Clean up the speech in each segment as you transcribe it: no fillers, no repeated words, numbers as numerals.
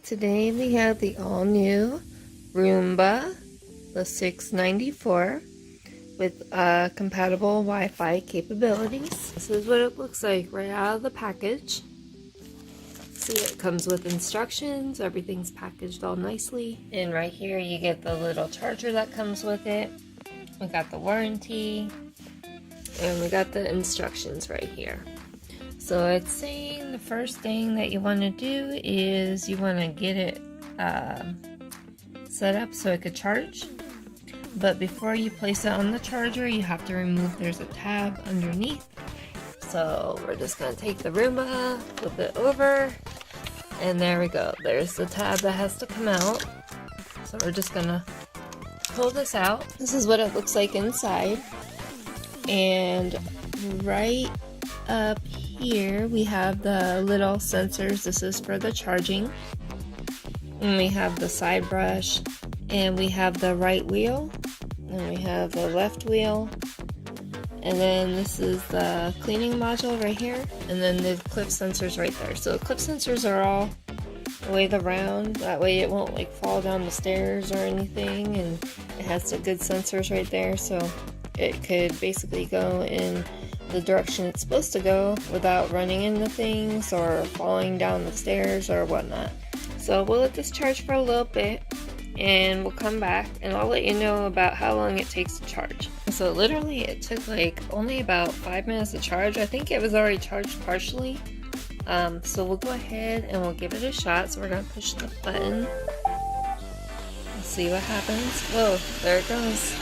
Today we have the all-new Roomba, the 694, with compatible Wi-Fi capabilities. This is what it looks like right out of the package. See, it comes with instructions, everything's packaged all nicely. And right here you get the little charger that comes with it. We got the warranty, and we got the instructions right here. So it's saying the first thing that you want to do is you want to get it set up so it could charge. But before you place it on the charger, you have to remove, there's a tab underneath. So we're just going to take the Roomba, flip it over, and there we go. There's the tab that has to come out. So we're just going to pull this out. This is what it looks like inside. And right up here we have the little sensors. This is for the charging. And we have the side brush, and we have the right wheel, and we have the left wheel, and then this is the cleaning module right here, and then the clip sensors right there. So the clip sensors are all the way around, that way it won't like fall down the stairs or anything, and it has the good sensors right there, so it could basically go in the direction it's supposed to go without running into things or falling down the stairs or whatnot. So we'll let this charge for a little bit, and we'll come back and I'll let you know about how long it takes to charge. So literally it took like only about 5 minutes to charge. I think it was already charged partially. So we'll go ahead and we'll give it a shot. So we're gonna push the button. Let's see what happens. Whoa, there it goes.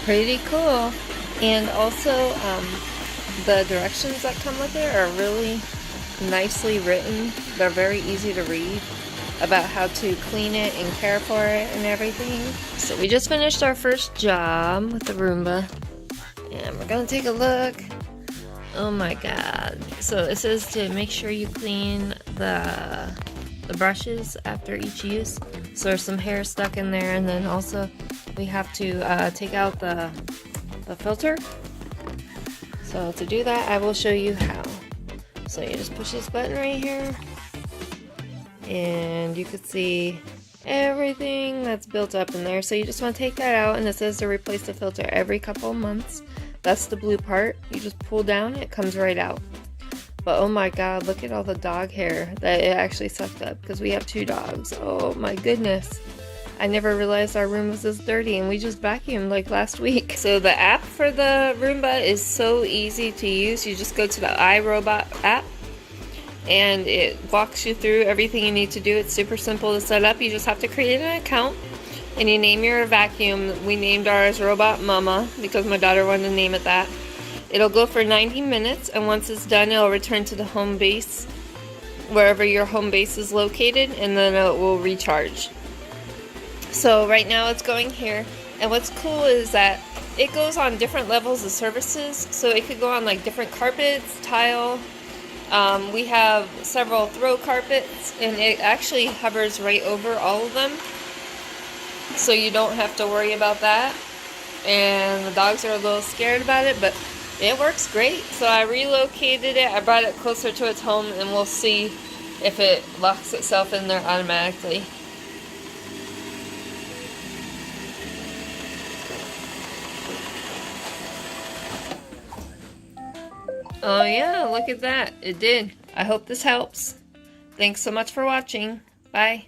Pretty cool. And also the directions that come with it are really nicely written. They're very easy to read about how to clean it and care for it and everything. So we just finished our first job with the Roomba, and we're gonna take a look. Oh my god. So it says to make sure you clean the brushes after each use. So there's some hair stuck in there, and then also we have to take out the filter. So to do that, I will show you how. So you just push this button right here, and you can see everything that's built up in there. So you just want to take that out, and it says to replace the filter every couple of months. That's the blue part. You just pull down, it comes right out. But oh my god, look at all the dog hair that it actually sucked up, because we have 2 dogs. Oh my goodness. I never realized our room was this dirty, and we just vacuumed like last week. So the app for the Roomba is so easy to use. You just go to the iRobot app, and it walks you through everything you need to do. It's super simple to set up. You just have to create an account, and you name your vacuum. We named ours Robot Mama because my daughter wanted to name it that. It'll go for 90 minutes, and once it's done, it'll return to the home base, wherever your home base is located, and then it will recharge. So right now it's going here, and what's cool is that it goes on different levels of services. So it could go on like different carpets, tile. We have several throw carpets, and it actually hovers right over all of them. So you don't have to worry about that. And the dogs are a little scared about it, but it works great. So I relocated it, I brought it closer to its home, and we'll see if it locks itself in there automatically. Oh yeah, look at that. It did. I hope this helps. Thanks so much for watching. Bye.